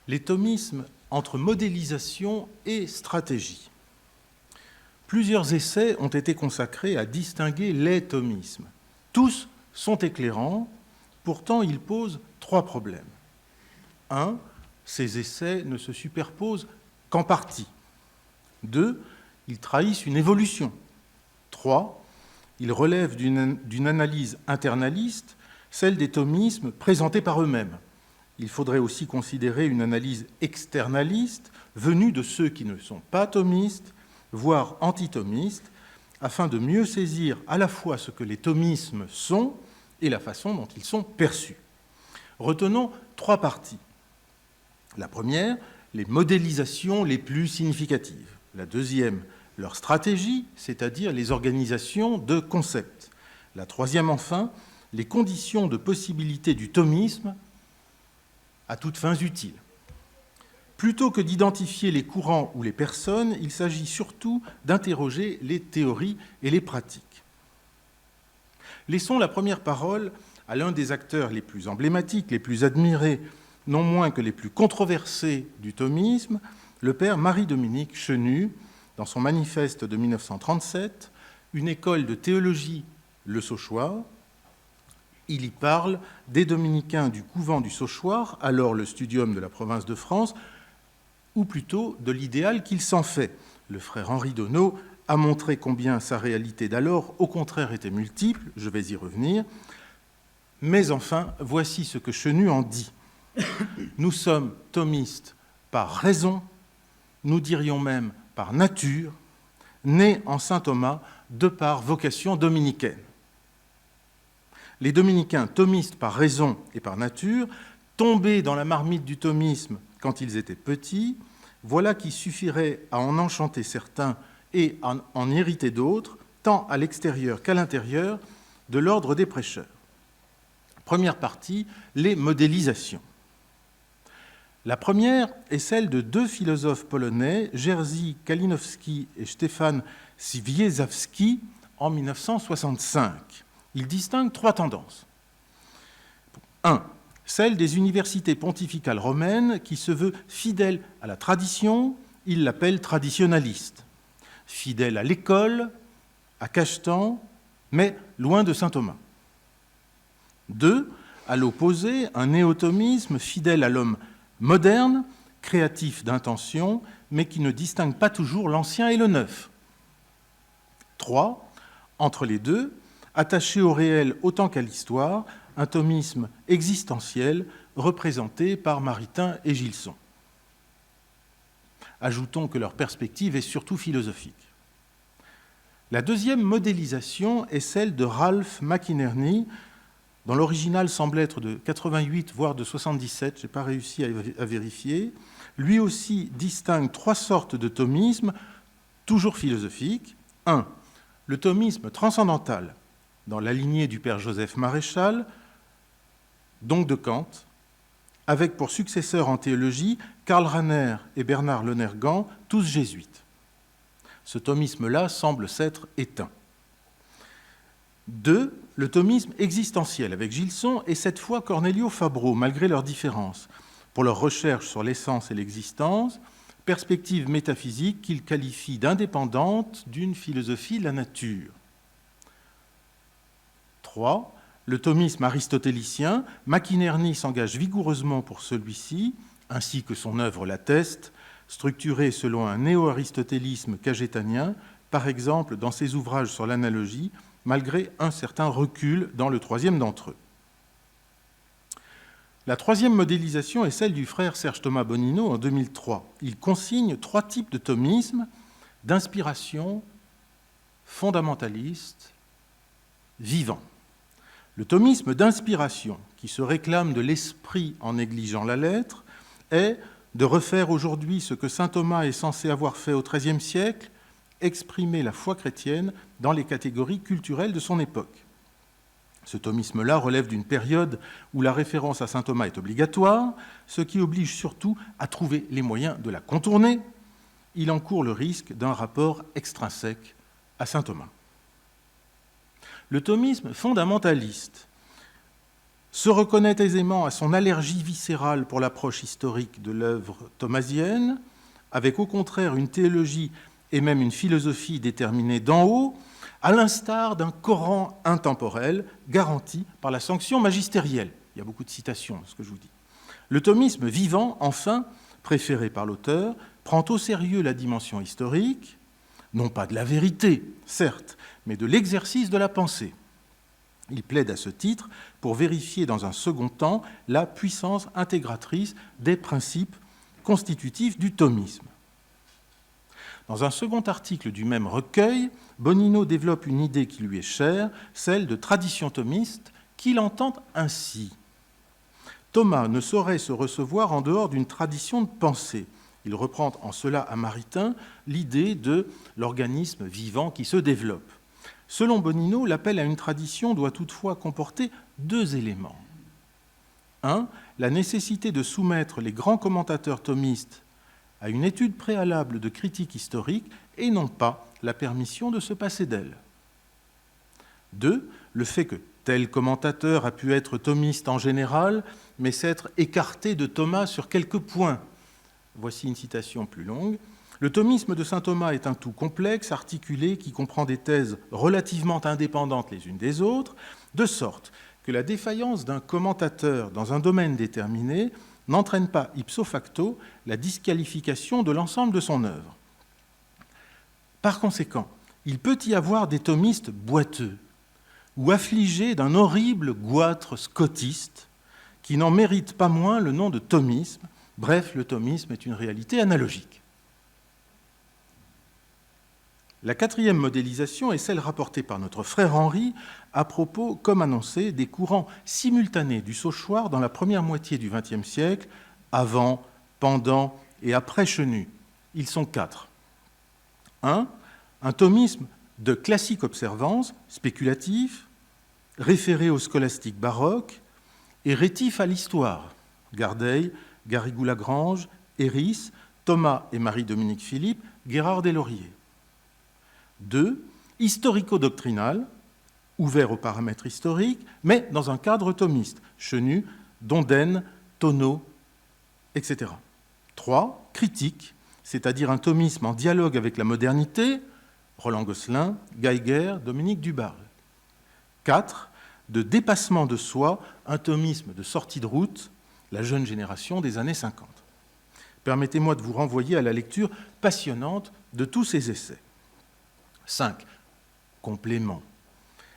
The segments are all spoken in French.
Les thomismes entre modélisation et stratégie. Plusieurs essais ont été consacrés à distinguer les thomismes. Tous sont éclairants, pourtant ils posent trois problèmes. 1. Ces essais ne se superposent qu'en partie. 2. Ils trahissent une évolution. 3. Ils relèvent d'une analyse internaliste, celle des thomismes présentés par eux-mêmes. Il faudrait aussi considérer une analyse externaliste venue de ceux qui ne sont pas thomistes, voire antithomistes, afin de mieux saisir à la fois ce que les thomismes sont et la façon dont ils sont perçus. Retenons trois parties. La première, les modélisations les plus significatives. La deuxième, leur stratégie, c'est-à-dire les organisations de concepts. La troisième, enfin, les conditions de possibilité du thomisme à toutes fins utiles. Plutôt que d'identifier les courants ou les personnes, il s'agit surtout d'interroger les théories et les pratiques. Laissons la première parole à l'un des acteurs les plus emblématiques, les plus admirés, non moins que les plus controversés du thomisme, le père Marie-Dominique Chenu, dans son manifeste de 1937, une école de théologie, le Sauchoir. Il y parle des dominicains du couvent du Sauchoir, alors le studium de la province de France, ou plutôt de l'idéal qu'il s'en fait. Le frère Henri Donneau a montré combien sa réalité d'alors, au contraire, était multiple, je vais y revenir. Mais enfin, voici ce que Chenu en dit. Nous sommes thomistes par raison, nous dirions même par nature, nés en saint Thomas de par vocation dominicaine. Les dominicains thomistes par raison et par nature, tombés dans la marmite du thomisme quand ils étaient petits, voilà qui suffirait à en enchanter certains et à en irriter d'autres, tant à l'extérieur qu'à l'intérieur de l'ordre des prêcheurs. Première partie, les modélisations. La première est celle de deux philosophes polonais, Jerzy Kalinowski et Stefan Swieczawski, en 1965. Ils distinguent trois tendances. 1. Celle des universités pontificales romaines qui se veut fidèle à la tradition, ils l'appellent traditionnaliste. Fidèle à l'école, à Cachetan, mais loin de saint Thomas. 2. À l'opposé, un néo-thomisme fidèle à l'homme moderne, créatif d'intention, mais qui ne distingue pas toujours l'ancien et le neuf. 3. Entre les deux, attaché au réel autant qu'à l'histoire, un thomisme existentiel représenté par Maritain et Gilson. Ajoutons que leur perspective est surtout philosophique. La deuxième modélisation est celle de Ralph McInerney, dont l'original semble être de 88, voire de 77, je n'ai pas réussi à vérifier. Lui aussi distingue trois sortes de thomisme, toujours philosophiques. 1. Le thomisme transcendantal, dans la lignée du père Joseph Maréchal, donc de Kant, avec pour successeurs en théologie Karl Rahner et Bernard Lonergan, tous jésuites. Ce thomisme-là semble s'être éteint. 2. Le thomisme existentiel, avec Gilson et cette fois Cornelio Fabro, malgré leurs différences, pour leurs recherches sur l'essence et l'existence, perspective métaphysique qu'il qualifie d'indépendante d'une philosophie de la nature. 3. Le thomisme aristotélicien, McInerney s'engage vigoureusement pour celui-ci, ainsi que son œuvre l'atteste, structuré selon un néo-aristotélisme cajetanien, par exemple dans ses ouvrages sur l'analogie, malgré un certain recul dans le troisième d'entre eux. La troisième modélisation est celle du frère Serge Thomas Bonino en 2003. Il consigne trois types de thomisme, d'inspiration, fondamentaliste, vivant. Le thomisme d'inspiration, qui se réclame de l'esprit en négligeant la lettre, est de refaire aujourd'hui ce que saint Thomas est censé avoir fait au XIIIe siècle, exprimer la foi chrétienne dans les catégories culturelles de son époque. Ce thomisme-là relève d'une période où la référence à saint Thomas est obligatoire, ce qui oblige surtout à trouver les moyens de la contourner. Il encourt le risque d'un rapport extrinsèque à saint Thomas. Le thomisme fondamentaliste se reconnaît aisément à son allergie viscérale pour l'approche historique de l'œuvre thomasienne, avec au contraire une théologie et même une philosophie déterminée d'en haut, à l'instar d'un Coran intemporel garanti par la sanction magistérielle. Il y a beaucoup de citations de ce que je vous dis. Le thomisme vivant, enfin, préféré par l'auteur, prend au sérieux la dimension historique, non pas de la vérité, certes, mais de l'exercice de la pensée. Il plaide à ce titre pour vérifier dans un second temps la puissance intégratrice des principes constitutifs du thomisme. Dans un second article du même recueil, Bonino développe une idée qui lui est chère, celle de tradition thomiste, qu'il entend ainsi. Thomas ne saurait se recevoir en dehors d'une tradition de pensée. Il reprend en cela à Maritain l'idée de l'organisme vivant qui se développe. Selon Bonino, l'appel à une tradition doit toutefois comporter deux éléments. 1. La nécessité de soumettre les grands commentateurs thomistes à une étude préalable de critique historique et non pas la permission de se passer d'elle. 2. Le fait que tel commentateur a pu être thomiste en général, mais s'être écarté de Thomas sur quelques points. Voici une citation plus longue. Le thomisme de saint Thomas est un tout complexe, articulé, qui comprend des thèses relativement indépendantes les unes des autres, de sorte que la défaillance d'un commentateur dans un domaine déterminé n'entraîne pas ipso facto la disqualification de l'ensemble de son œuvre. Par conséquent, il peut y avoir des thomistes boiteux ou affligés d'un horrible goitre scotiste qui n'en mérite pas moins le nom de thomisme. Bref, le thomisme est une réalité analogique. La quatrième modélisation est celle rapportée par notre frère Henri à propos, comme annoncé, des courants simultanés du Sauchoir dans la première moitié du XXe siècle, avant, pendant et après Chenu. Ils sont 4. 1. Un thomisme de classique observance, spéculatif, référé au scolastique baroque et rétif à l'histoire. Gardeil, Garrigou-Lagrange, Héris, Thomas et Marie-Dominique Philippe, Guérard des Lauriers. 2. Historico-doctrinal, ouvert aux paramètres historiques, mais dans un cadre thomiste, Chenu, Dondenne, Tonneau, etc. 3. Critique, c'est-à-dire un thomisme en dialogue avec la modernité, Roland Gosselin, Geiger, Dominique Dubarle. 4. De dépassement de soi, un thomisme de sortie de route, la jeune génération des années 50. Permettez-moi de vous renvoyer à la lecture passionnante de tous ces essais. 5. Complément.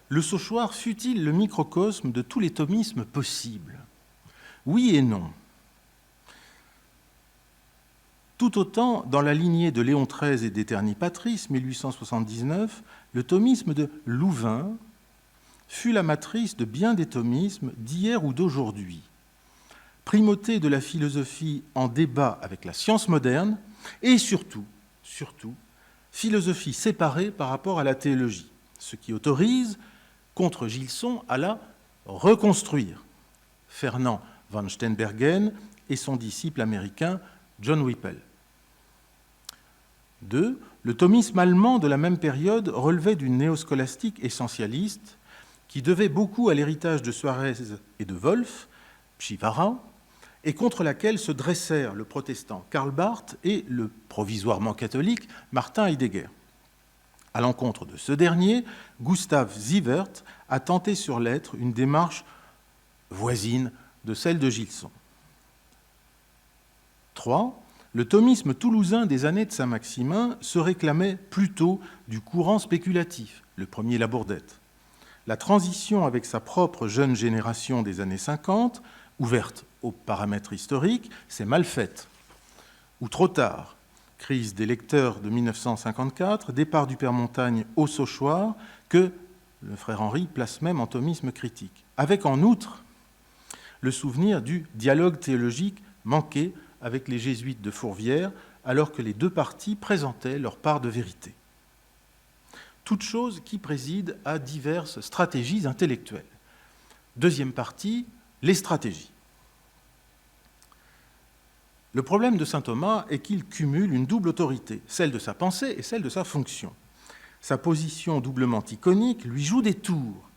Le Sauchoir fut-il le microcosme de tous les thomismes possibles? Oui et non. Tout autant, dans la lignée de Léon XIII et d'Eterni Patris, 1879, le thomisme de Louvain fut la matrice de bien des thomismes d'hier ou d'aujourd'hui. Primauté de la philosophie en débat avec la science moderne et surtout, philosophie séparée par rapport à la théologie, ce qui autorise, contre Gilson, à la reconstruire. Fernand van Steenbergen et son disciple américain John Whipple. 2. Le thomisme allemand de la même période relevait d'une néoscolastique essentialiste qui devait beaucoup à l'héritage de Suarez et de Wolff, Pchivara, et contre laquelle se dressèrent le protestant Karl Barth et le provisoirement catholique Martin Heidegger. À l'encontre de ce dernier, Gustav Sievert a tenté sur l'être une démarche voisine de celle de Gilson. 3. Le thomisme toulousain des années de Saint-Maximin se réclamait plutôt du courant spéculatif, le premier Labourdette. La transition avec sa propre jeune génération des années 50, ouverte aux paramètres historiques, s'est mal faite. Ou trop tard, crise des lecteurs de 1954, départ du Père Montagne au Sauchoir, que le frère Henri place même en thomisme critique, avec en outre le souvenir du dialogue théologique manqué avec les jésuites de Fourvière, alors que les deux parties présentaient leur part de vérité. Toute chose qui préside à diverses stratégies intellectuelles. Deuxième partie, les stratégies. Le problème de saint Thomas est qu'il cumule une double autorité, celle de sa pensée et celle de sa fonction. Sa position doublement iconique lui joue des tours.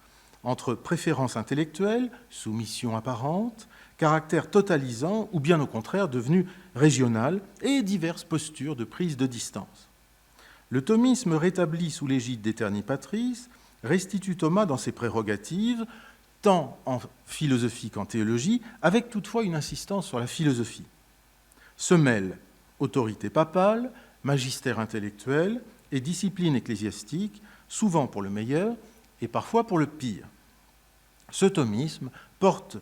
entre préférence intellectuelle, soumission apparente, caractère totalisant ou bien au contraire devenu régional et diverses postures de prise de distance. Le thomisme rétabli sous l'égide d'Aeterni Patris restitue Thomas dans ses prérogatives, tant en philosophie qu'en théologie, avec toutefois une insistance sur la philosophie. Se mêlent autorité papale, magistère intellectuel et discipline ecclésiastique, souvent pour le meilleur et parfois pour le pire. Ce thomisme porte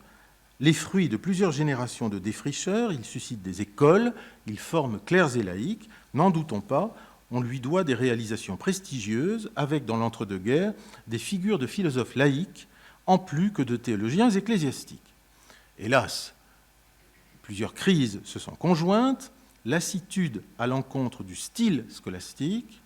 les fruits de plusieurs générations de défricheurs, il suscite des écoles, il forme clercs et laïcs, n'en doutons pas, on lui doit des réalisations prestigieuses, avec dans l'entre-deux-guerres des figures de philosophes laïcs, en plus que de théologiens ecclésiastiques. Hélas, plusieurs crises se sont conjointes, lassitude à l'encontre du style scolastique,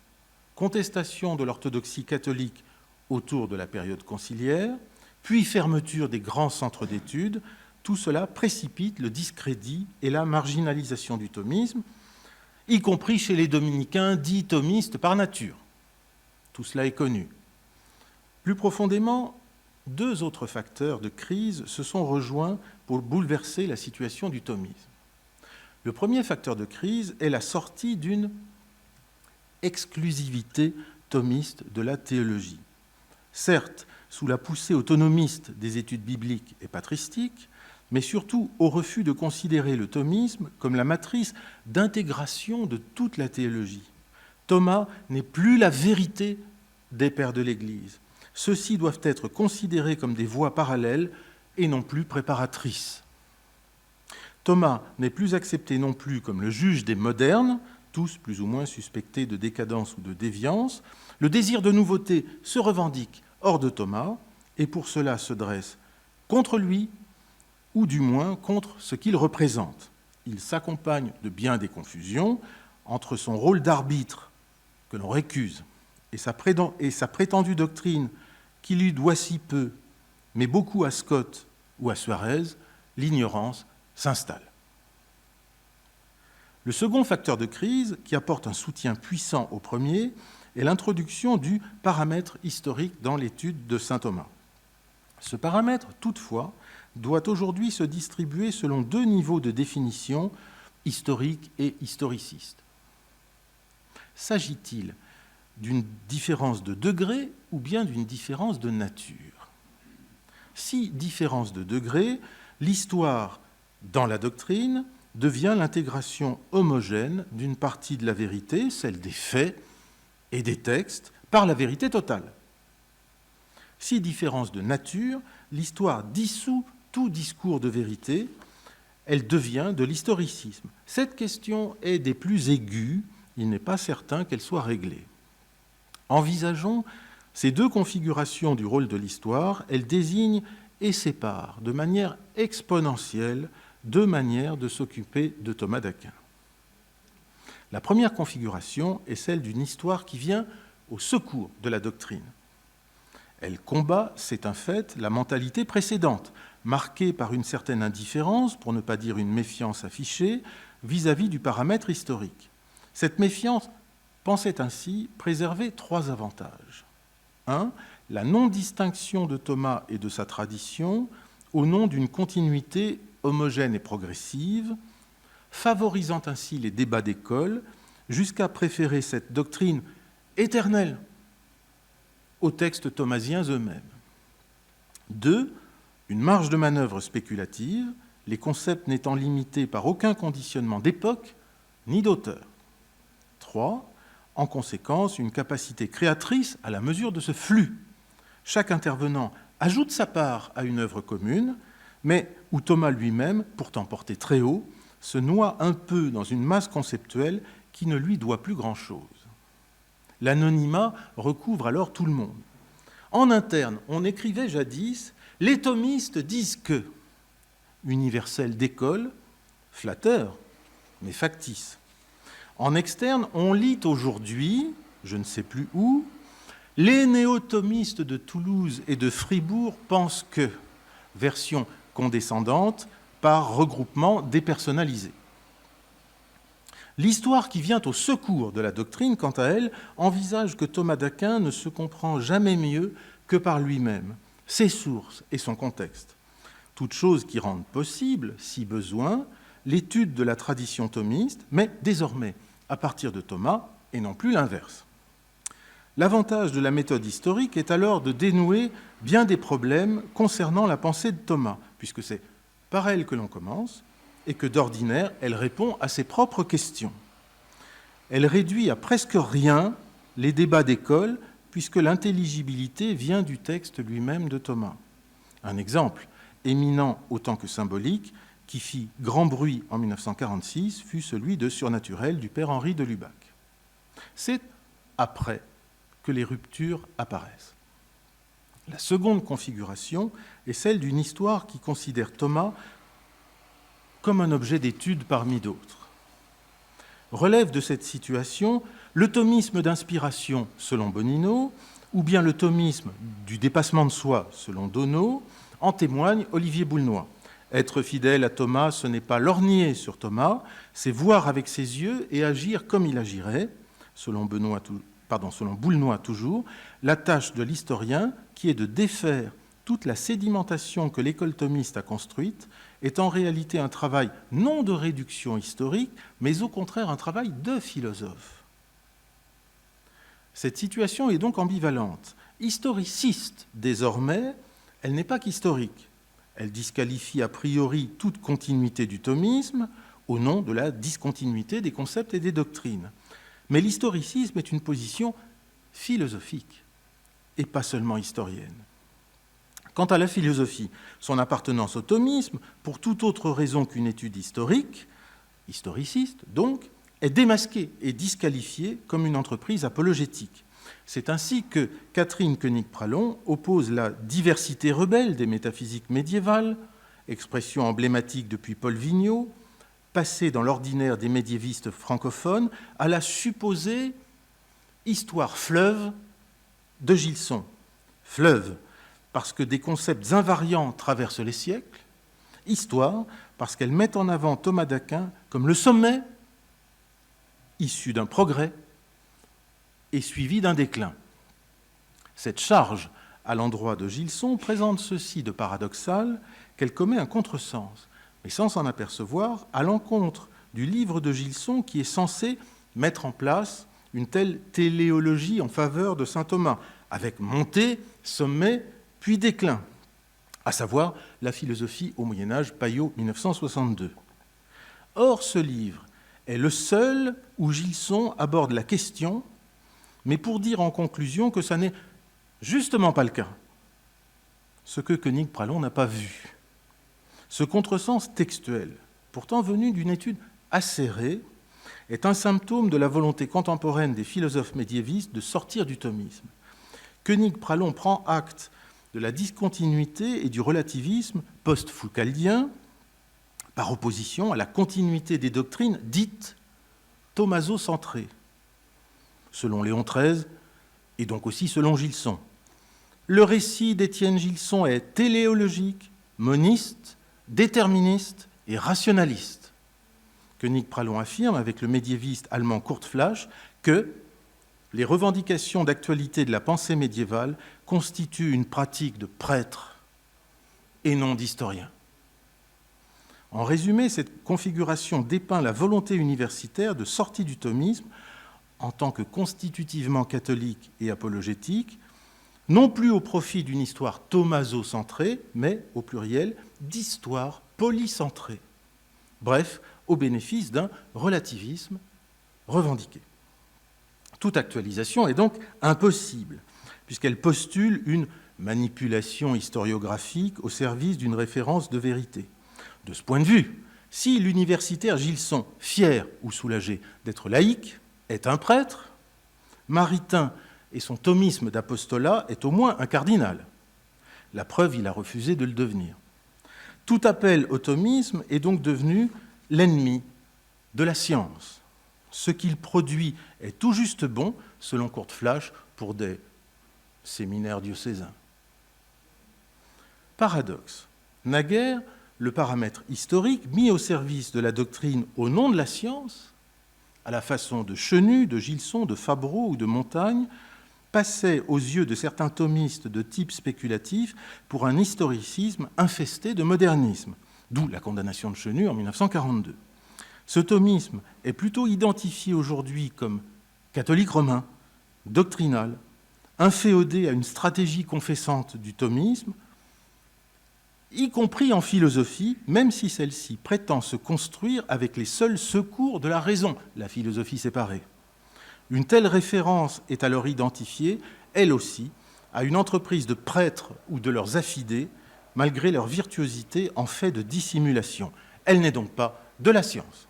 contestation de l'orthodoxie catholique autour de la période conciliaire, puis fermeture des grands centres d'études, tout cela précipite le discrédit et la marginalisation du thomisme, y compris chez les dominicains dits thomistes par nature. Tout cela est connu. Plus profondément, deux autres facteurs de crise se sont rejoints pour bouleverser la situation du thomisme. Le premier facteur de crise est la sortie d'une exclusivité thomiste de la théologie. Certes, sous la poussée autonomiste des études bibliques et patristiques, mais surtout au refus de considérer le thomisme comme la matrice d'intégration de toute la théologie. Thomas n'est plus la vérité des pères de l'Église. Ceux-ci doivent être considérés comme des voies parallèles et non plus préparatrices. Thomas n'est plus accepté non plus comme le juge des modernes, tous plus ou moins suspectés de décadence ou de déviance. Le désir de nouveauté se revendique hors de Thomas et pour cela se dresse contre lui ou du moins contre ce qu'il représente. Il s'accompagne de bien des confusions entre son rôle d'arbitre, que l'on récuse, et sa prétendue doctrine, qui lui doit si peu, mais beaucoup à Scott ou à Suarez, l'ignorance s'installe. Le second facteur de crise, qui apporte un soutien puissant au premier, est l'introduction du paramètre historique dans l'étude de saint Thomas. Ce paramètre, toutefois, doit aujourd'hui se distribuer selon deux niveaux de définition, historique et historiciste. S'agit-il d'une différence de degré ou bien d'une différence de nature? Si différence de degré, l'histoire dans la doctrine devient l'intégration homogène d'une partie de la vérité, celle des faits et des textes, par la vérité totale. Si différence de nature, l'histoire dissout tout discours de vérité, elle devient de l'historicisme. Cette question est des plus aiguës, il n'est pas certain qu'elle soit réglée. Envisageons ces deux configurations du rôle de l'histoire, elles désignent et séparent de manière exponentielle deux manières de s'occuper de Thomas d'Aquin. La première configuration est celle d'une histoire qui vient au secours de la doctrine. Elle combat, c'est un fait, la mentalité précédente, marquée par une certaine indifférence, pour ne pas dire une méfiance affichée, vis-à-vis du paramètre historique. Cette méfiance pensait ainsi préserver trois avantages. 1. La non-distinction de Thomas et de sa tradition au nom d'une continuité homogène et progressive, favorisant ainsi les débats d'école, jusqu'à préférer cette doctrine éternelle aux textes thomasiens eux-mêmes. 2. Une marge de manœuvre spéculative, les concepts n'étant limités par aucun conditionnement d'époque ni d'auteur. 3. En conséquence, une capacité créatrice à la mesure de ce flux. Chaque intervenant ajoute sa part à une œuvre commune, mais où Thomas lui-même, pourtant porté très haut, se noie un peu dans une masse conceptuelle qui ne lui doit plus grand-chose. L'anonymat recouvre alors tout le monde. En interne, on écrivait jadis « Les thomistes disent que », universel d'école, flatteur, mais factice. En externe, on lit aujourd'hui, je ne sais plus où, « Les néo-thomistes de Toulouse et de Fribourg pensent que », version condescendante par regroupement dépersonnalisé. L'histoire qui vient au secours de la doctrine, quant à elle, envisage que Thomas d'Aquin ne se comprend jamais mieux que par lui-même, ses sources et son contexte. Toutes choses qui rendent possible, si besoin, l'étude de la tradition thomiste, mais désormais à partir de Thomas et non plus l'inverse. L'avantage de la méthode historique est alors de dénouer bien des problèmes concernant la pensée de Thomas, puisque c'est par elle que l'on commence et que d'ordinaire, elle répond à ses propres questions. Elle réduit à presque rien les débats d'école, puisque l'intelligibilité vient du texte lui-même de Thomas. Un exemple éminent autant que symbolique, qui fit grand bruit en 1946, fut celui de Surnaturel du père Henri de Lubac. C'est après que les ruptures apparaissent. La seconde configuration est celle d'une histoire qui considère Thomas comme un objet d'étude parmi d'autres. Relève de cette situation le thomisme d'inspiration, selon Bonino, ou bien le thomisme du dépassement de soi, selon Donneau, en témoigne Olivier Boulnois. Être fidèle à Thomas, ce n'est pas lorgner sur Thomas, c'est voir avec ses yeux et agir comme il agirait, selon Boulnois toujours, la tâche de l'historien, qui est de défaire toute la sédimentation que l'école thomiste a construite, est en réalité un travail non de réduction historique, mais au contraire un travail de philosophe. Cette situation est donc ambivalente. Historiciste, désormais, elle n'est pas qu'historique. Elle disqualifie a priori toute continuité du thomisme au nom de la discontinuité des concepts et des doctrines. Mais l'historicisme est une position philosophique et pas seulement historienne. Quant à la philosophie, son appartenance au thomisme, pour toute autre raison qu'une étude historique, historiciste donc, est démasquée et disqualifiée comme une entreprise apologétique. C'est ainsi que Catherine Koenig-Pralon oppose la diversité rebelle des métaphysiques médiévales, expression emblématique depuis Paul Vigneault, passée dans l'ordinaire des médiévistes francophones, à la supposée histoire fleuve de Gilson. Fleuve, parce que des concepts invariants traversent les siècles, histoire, parce qu'elle met en avant Thomas d'Aquin comme le sommet issu d'un progrès et suivi d'un déclin. Cette charge à l'endroit de Gilson présente ceci de paradoxal qu'elle commet un contresens, mais sans s'en apercevoir, à l'encontre du livre de Gilson qui est censé mettre en place une telle téléologie en faveur de saint Thomas, avec montée, sommet, puis déclin, à savoir la philosophie au Moyen-Âge, Payot, 1962. Or, ce livre est le seul où Gilson aborde la question, mais pour dire en conclusion que ça n'est justement pas le cas, ce que Koenig-Pralon n'a pas vu. Ce contresens textuel, pourtant venu d'une étude acérée, est un symptôme de la volonté contemporaine des philosophes médiévistes de sortir du thomisme. Koenig-Pralon prend acte de la discontinuité et du relativisme post-foucaldien, par opposition à la continuité des doctrines dites thomaso-centrées, selon Léon XIII et donc aussi selon Gilson. Le récit d'Étienne Gilson est téléologique, moniste, déterministe et rationaliste. Koenig-Pralon affirme, avec le médiéviste allemand Kurt Flasch, que les revendications d'actualité de la pensée médiévale constituent une pratique de prêtre et non d'historien. En résumé, cette configuration dépeint la volonté universitaire de sortie du thomisme en tant que constitutivement catholique et apologétique, non plus au profit d'une histoire thomaso-centrée, mais, au pluriel, d'histoire polycentrée. Bref, au bénéfice d'un relativisme revendiqué. Toute actualisation est donc impossible, puisqu'elle postule une manipulation historiographique au service d'une référence de vérité. De ce point de vue, si l'universitaire Gilson, fier ou soulagé d'être laïque, est un prêtre, Maritain et son thomisme d'apostolat est au moins un cardinal. La preuve, il a refusé de le devenir. Tout appel au thomisme est donc devenu l'ennemi de la science. Ce qu'il produit est tout juste bon, selon Kurt Flasch, pour des séminaires diocésains. Paradoxe. Naguère, le paramètre historique mis au service de la doctrine au nom de la science, à la façon de Chenu, de Gilson, de Fabreau ou de Montaigne, passait aux yeux de certains thomistes de type spéculatif pour un historicisme infesté de modernisme, d'où la condamnation de Chenu en 1942. Ce thomisme est plutôt identifié aujourd'hui comme catholique romain, doctrinal, inféodé à une stratégie confessante du thomisme, y compris en philosophie, même si celle-ci prétend se construire avec les seuls secours de la raison, la philosophie séparée. Une telle référence est alors identifiée, elle aussi, à une entreprise de prêtres ou de leurs affidés, malgré leur virtuosité en fait de dissimulation. Elle n'est donc pas de la science.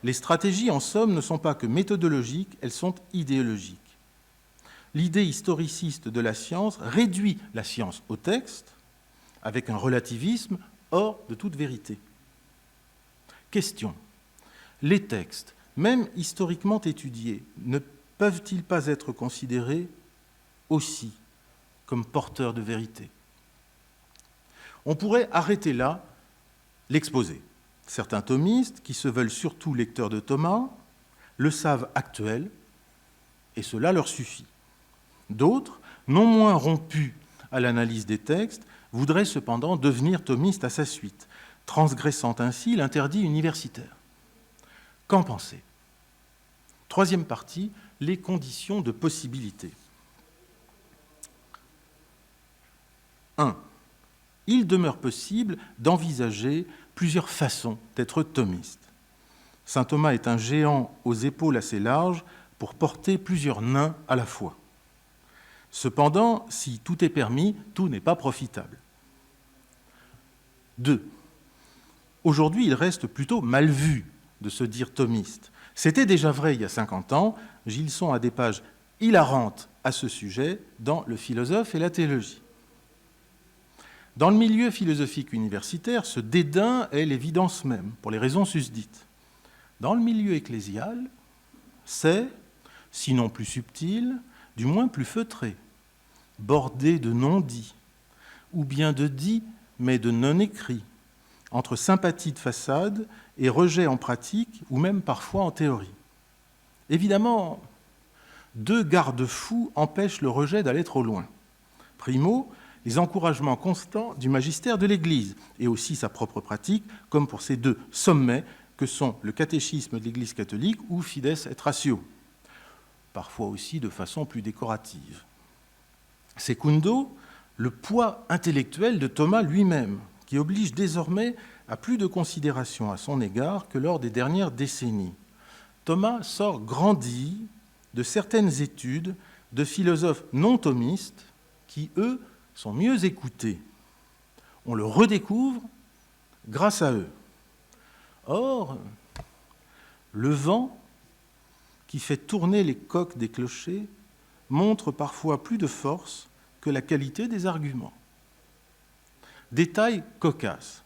Les stratégies, en somme, ne sont pas que méthodologiques, elles sont idéologiques. L'idée historiciste de la science réduit la science au texte, avec un relativisme hors de toute vérité. Question. Les textes, même historiquement étudiés, ne peuvent-ils pas être considérés aussi comme porteurs de vérité? On pourrait arrêter là l'exposé. Certains thomistes, qui se veulent surtout lecteurs de Thomas, le savent actuel, et cela leur suffit. D'autres, non moins rompus à l'analyse des textes, voudraient cependant devenir thomistes à sa suite, transgressant ainsi l'interdit universitaire. Qu'en penser? Troisième partie, les conditions de possibilité. 1. Il demeure possible d'envisager plusieurs façons d'être thomiste. Saint Thomas est un géant aux épaules assez larges pour porter plusieurs nains à la fois. Cependant, si tout est permis, tout n'est pas profitable. 2. Aujourd'hui, il reste plutôt mal vu de se dire thomiste. C'était déjà vrai il y a 50 ans. Gilson a des pages hilarantes à ce sujet dans Le philosophe et la théologie. Dans le milieu philosophique universitaire, ce dédain est l'évidence même, pour les raisons susdites. Dans le milieu ecclésial, c'est, sinon plus subtil, du moins plus feutré, bordé de non-dits, ou bien de dits, mais de non-écrits, entre sympathie de façade et rejet en pratique, ou même parfois en théorie. Évidemment, deux garde-fous empêchent le rejet d'aller trop loin. Primo, les encouragements constants du magistère de l'Église, et aussi sa propre pratique, comme pour ces deux sommets que sont le catéchisme de l'Église catholique ou Fides et Ratio, parfois aussi de façon plus décorative. Secundo, le poids intellectuel de Thomas lui-même, qui oblige désormais à plus de considération à son égard que lors des dernières décennies. Thomas sort grandi de certaines études de philosophes non thomistes qui, eux, sont mieux écoutés. On le redécouvre grâce à eux. Or, le vent qui fait tourner les coqs des clochers montre parfois plus de force que la qualité des arguments. Détail cocasse.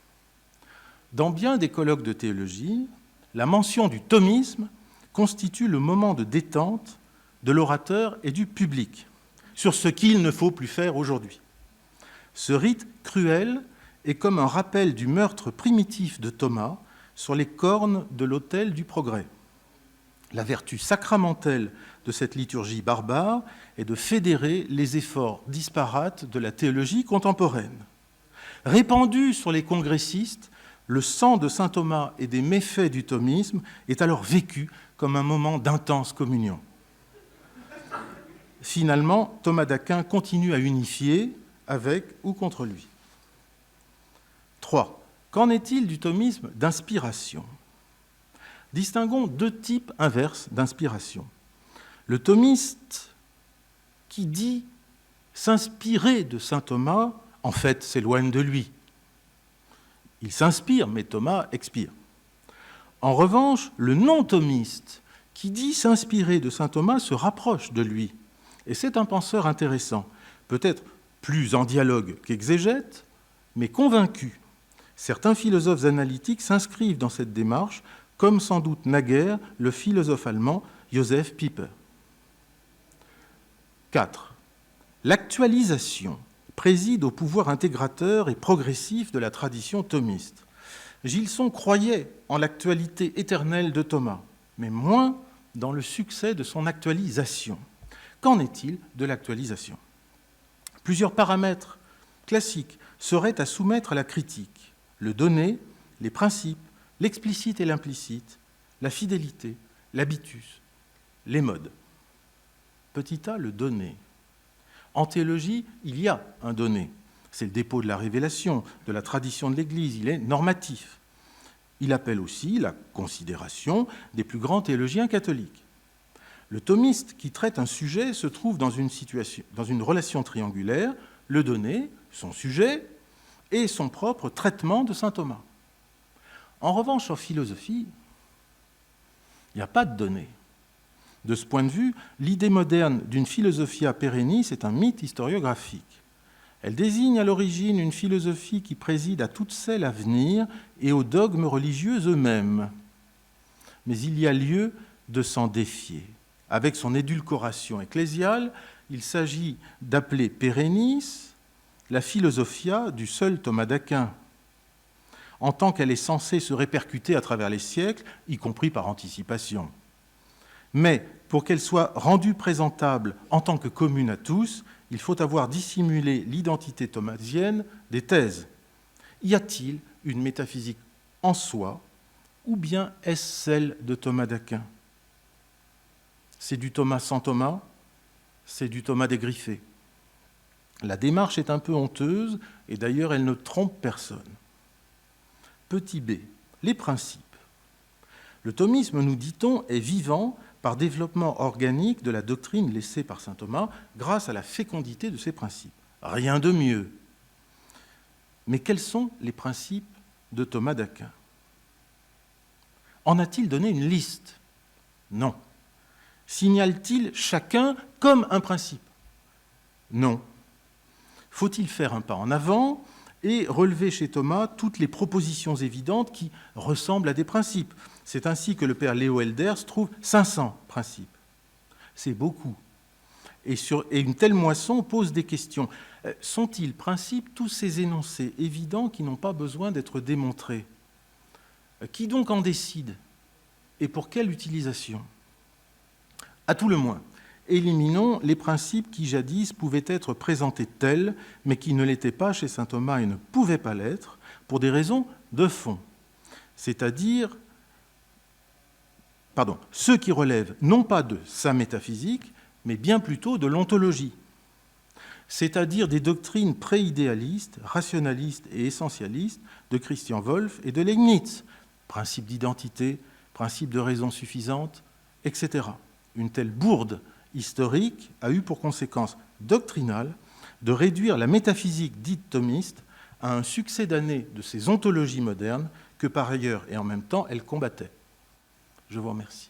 Dans bien des colloques de théologie, la mention du thomisme constitue le moment de détente de l'orateur et du public sur ce qu'il ne faut plus faire aujourd'hui. Ce rite cruel est comme un rappel du meurtre primitif de Thomas sur les cornes de l'autel du progrès. La vertu sacramentelle de cette liturgie barbare est de fédérer les efforts disparates de la théologie contemporaine. Répandu sur les congressistes, le sang de saint Thomas et des méfaits du thomisme est alors vécu comme un moment d'intense communion. Finalement, Thomas d'Aquin continue à unifier avec ou contre lui. 3. Qu'en est-il du thomisme d'inspiration? Distinguons deux types inverses d'inspiration. Le thomiste qui dit s'inspirer de saint Thomas, en fait, s'éloigne de lui. Il s'inspire, mais Thomas expire. En revanche, le non-thomiste qui dit s'inspirer de saint Thomas se rapproche de lui. Et c'est un penseur intéressant, peut-être plus en dialogue qu'exégète, mais convaincu. Certains philosophes analytiques s'inscrivent dans cette démarche, comme sans doute naguère le philosophe allemand Joseph Pieper. 4. L'actualisation préside au pouvoir intégrateur et progressif de la tradition thomiste. Gilson croyait en l'actualité éternelle de Thomas, mais moins dans le succès de son actualisation. Qu'en est-il de l'actualisation ? Plusieurs paramètres classiques seraient à soumettre à la critique. Le donné, les principes, l'explicite et l'implicite, la fidélité, l'habitus, les modes. Petit a, le donné. En théologie, il y a un donné. C'est le dépôt de la révélation, de la tradition de l'Église. Il est normatif. Il appelle aussi la considération des plus grands théologiens catholiques. Le thomiste qui traite un sujet se trouve dans une relation triangulaire, le donné, son sujet, et son propre traitement de saint Thomas. En revanche, en philosophie, il n'y a pas de donné. De ce point de vue, l'idée moderne d'une philosophia perennis est un mythe historiographique. Elle désigne à l'origine une philosophie qui préside à toutes celles à venir et aux dogmes religieux eux-mêmes. Mais il y a lieu de s'en défier. Avec son édulcoration ecclésiale, il s'agit d'appeler perennis la philosophia du seul Thomas d'Aquin, en tant qu'elle est censée se répercuter à travers les siècles, y compris par anticipation. Mais pour qu'elle soit rendue présentable en tant que commune à tous, il faut avoir dissimulé l'identité thomasienne des thèses. Y a-t-il une métaphysique en soi, ou bien est-ce celle de Thomas d'Aquin ? C'est du Thomas sans Thomas, c'est du Thomas dégriffé. La démarche est un peu honteuse, et d'ailleurs elle ne trompe personne. Petit b, les principes. Le thomisme, nous dit-on, est vivant par développement organique de la doctrine laissée par saint Thomas grâce à la fécondité de ses principes. Rien de mieux. Mais quels sont les principes de Thomas d'Aquin ? En a-t-il donné une liste ? Non. Signale-t-il chacun comme un principe ? Non. Faut-il faire un pas en avant et relever chez Thomas toutes les propositions évidentes qui ressemblent à des principes ? C'est ainsi que le père Léo Elders trouve 500 principes. C'est beaucoup. Et une telle moisson pose des questions. Sont-ils principes tous ces énoncés évidents qui n'ont pas besoin d'être démontrés ? Qui donc en décide ? Et pour quelle utilisation ? À tout le moins, éliminons les principes qui jadis pouvaient être présentés tels, mais qui ne l'étaient pas chez saint Thomas et ne pouvaient pas l'être, pour des raisons de fond. C'est-à-dire, ceux qui relèvent non pas de sa métaphysique, mais bien plutôt de l'ontologie, c'est-à-dire des doctrines pré-idéalistes, rationalistes et essentialistes de Christian Wolff et de Leibniz, principe d'identité, principe de raison suffisante, etc. Une telle bourde historique a eu pour conséquence doctrinale de réduire la métaphysique dite thomiste à un succédané de ces ontologies modernes que par ailleurs et en même temps elle combattait. Je vous remercie.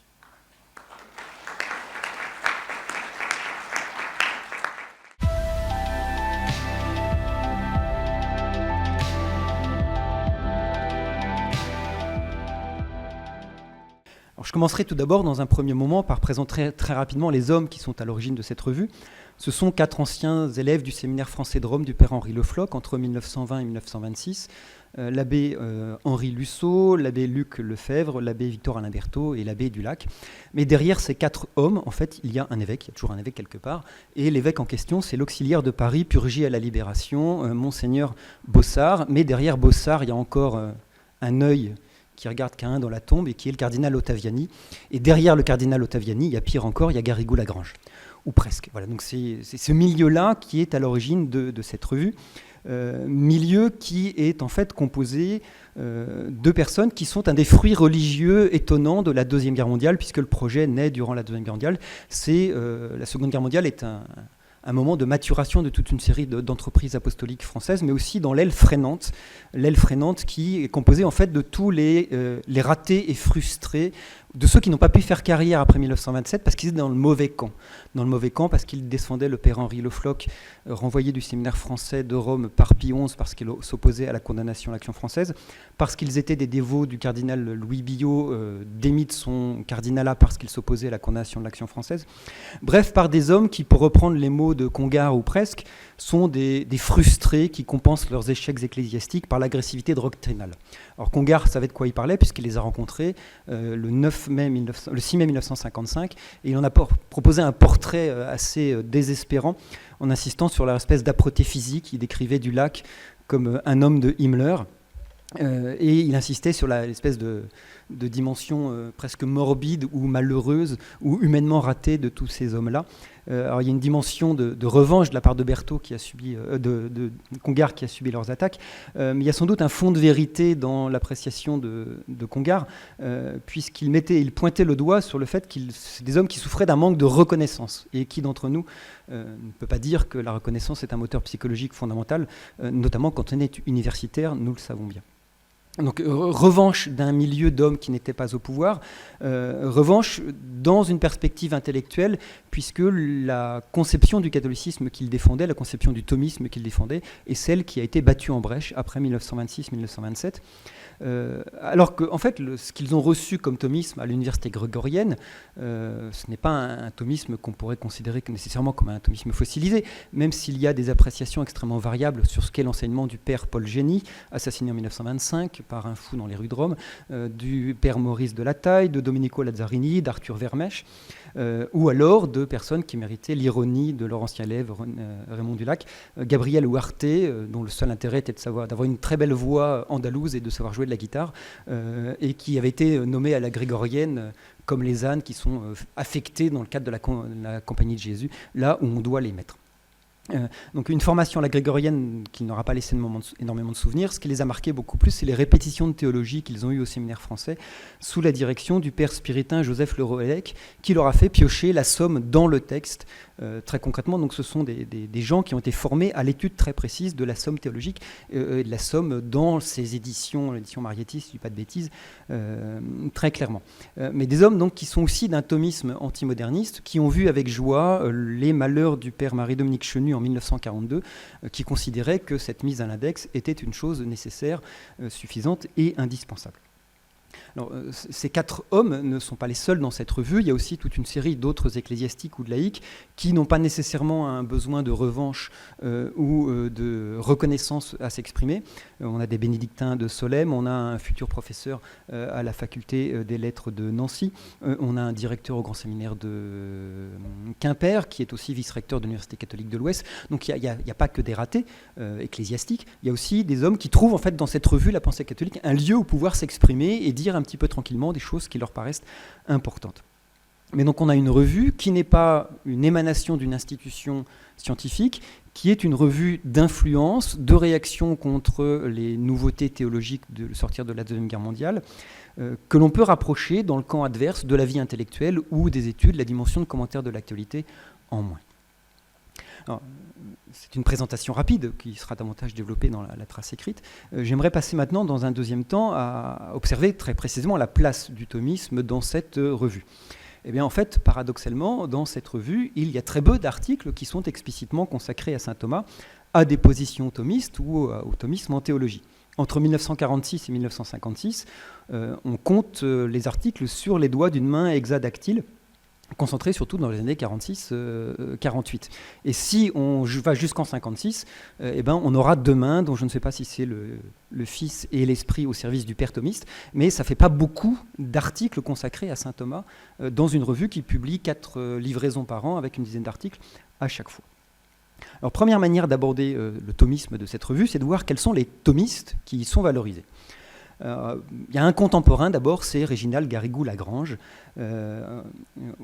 Alors, je commencerai tout d'abord, dans un premier moment, par présenter très rapidement les hommes qui sont à l'origine de cette revue. Ce sont 4 anciens élèves du séminaire français de Rome du père Henri Le Floch entre 1920 et 1926. L'abbé Henri Lussot, l'abbé Luc Lefebvre, l'abbé Victor Alain Berthaud et l'abbé Dulac. Mais derrière ces 4 hommes, en fait, il y a un évêque, il y a toujours un évêque quelque part, et l'évêque en question, c'est l'auxiliaire de Paris, purgé à la Libération, Monseigneur Bossard. Mais derrière Bossard, il y a encore un œil qui regarde Caïn dans la tombe et qui est le cardinal Ottaviani. Et derrière le cardinal Ottaviani, il y a pire encore, il y a Garrigou-Lagrange, ou presque. Voilà, donc c'est ce milieu-là qui est à l'origine de cette revue. Milieu qui est en fait composé de personnes qui sont un des fruits religieux étonnants de la Deuxième Guerre mondiale, puisque le projet naît durant la Deuxième Guerre mondiale. La Seconde Guerre mondiale est un moment de maturation de toute une série d'entreprises apostoliques françaises, mais aussi dans l'aile freinante qui est composée en fait de tous les ratés et frustrés, de ceux qui n'ont pas pu faire carrière après 1927 parce qu'ils étaient dans le mauvais camp. Dans le mauvais camp parce qu'ils défendaient le père Henri Le Floch, renvoyé du séminaire français de Rome par Pie XI parce qu'il s'opposait à la condamnation à l'Action française, parce qu'ils étaient des dévots du cardinal Louis Billot, démis de son cardinalat parce qu'il s'opposait à la condamnation de l'Action française. Bref, par des hommes qui, pour reprendre les mots jumeaux de Congar ou presque, sont des frustrés qui compensent leurs échecs ecclésiastiques par l'agressivité doctrinale. Alors Congar savait de quoi il parlait puisqu'il les a rencontrés le 6 mai 1955 et il en a proposé un portrait assez désespérant en insistant sur leur espèce d'âpreté physique. Il décrivait Dulac comme un homme de Himmler. Et il insistait sur l'espèce de dimension presque morbide ou malheureuse ou humainement ratée de tous ces hommes-là. Alors il y a une dimension de revanche de la part de Berthaud qui a subi, de Congar qui a subi leurs attaques, mais il y a sans doute un fond de vérité dans l'appréciation de Congar, puisqu'il pointait le doigt sur le fait que c'est des hommes qui souffraient d'un manque de reconnaissance, et qui d'entre nous ne peut pas dire que la reconnaissance est un moteur psychologique fondamental, notamment quand on est universitaire, nous le savons bien. Donc revanche d'un milieu d'hommes qui n'étaient pas au pouvoir, revanche dans une perspective intellectuelle, puisque la conception du catholicisme qu'il défendait, la conception du thomisme qu'il défendait, est celle qui a été battue en brèche après 1926-1927. Alors qu'en fait, ce qu'ils ont reçu comme thomisme à l'université grégorienne, ce n'est pas un thomisme qu'on pourrait considérer nécessairement comme un thomisme fossilisé, même s'il y a des appréciations extrêmement variables sur ce qu'est l'enseignement du père Paul Génie, assassiné en 1925 par un fou dans les rues de Rome, du père Maurice de la Taille, de Domenico Lazzarini, d'Arthur Vermèche, ou alors de personnes qui méritaient l'ironie de leur ancien élève Raymond Dulac, Gabriel Huarte, dont le seul intérêt était d'avoir une très belle voix andalouse et de savoir jouer de la guitare, et qui avait été nommé à la grégorienne comme les ânes qui sont affectés dans le cadre de la Compagnie de Jésus, là où on doit les mettre. Donc une formation à la grégorienne qui n'aura pas laissé énormément de souvenirs. Ce qui les a marqués beaucoup plus, c'est les répétitions de théologie qu'ils ont eues au séminaire français sous la direction du père spiritain Joseph Le Roellec, qui leur a fait piocher la somme dans le texte très concrètement. Donc ce sont des gens qui ont été formés à l'étude très précise de la somme théologique et de la somme dans ces éditions, l'édition Marietti, si je ne dis pas de bêtises, très clairement. Mais des hommes donc qui sont aussi d'un thomisme antimoderniste, qui ont vu avec joie les malheurs du père Marie-Dominique Chenu en 1942, qui considérait que cette mise à l'index était une chose nécessaire, suffisante et indispensable. Alors, ces 4 hommes ne sont pas les seuls dans cette revue. Il y a aussi toute une série d'autres ecclésiastiques ou de laïcs qui n'ont pas nécessairement un besoin de revanche ou de reconnaissance à s'exprimer. On a des bénédictins de Solesmes, on a un futur professeur à la faculté des lettres de Nancy, on a un directeur au grand séminaire de Quimper qui est aussi vice-recteur de l'Université catholique de l'Ouest. Donc il n'y a pas que des ratés ecclésiastiques, il y a aussi des hommes qui trouvent en fait dans cette revue La Pensée catholique un lieu où pouvoir s'exprimer et dire un petit peu tranquillement des choses qui leur paraissent importantes. Mais donc on a une revue qui n'est pas une émanation d'une institution scientifique, qui est une revue d'influence, de réaction contre les nouveautés théologiques de sortir de la Deuxième Guerre mondiale, que l'on peut rapprocher dans le camp adverse de la vie intellectuelle ou des études, la dimension de commentaire de l'actualité en moins. Alors, c'est une présentation rapide qui sera davantage développée dans la trace écrite. J'aimerais passer maintenant, dans un deuxième temps, à observer très précisément la place du thomisme dans cette revue. Eh bien, en fait, paradoxalement, dans cette revue, il y a très peu d'articles qui sont explicitement consacrés à saint Thomas, à des positions thomistes ou au thomisme en théologie. Entre 1946 et 1956, on compte les articles sur les doigts d'une main hexadactyle, concentré surtout dans les années 46-48. Et si on va jusqu'en 56, on aura 2 mains, dont je ne sais pas si c'est le Fils et l'Esprit au service du Père thomiste, mais ça ne fait pas beaucoup d'articles consacrés à saint Thomas dans une revue qui publie 4 livraisons par an avec une dizaine d'articles à chaque fois. Alors, première manière d'aborder le thomisme de cette revue, c'est de voir quels sont les thomistes qui y sont valorisés. Il y a un contemporain d'abord, c'est Réginald Garrigou-Lagrange,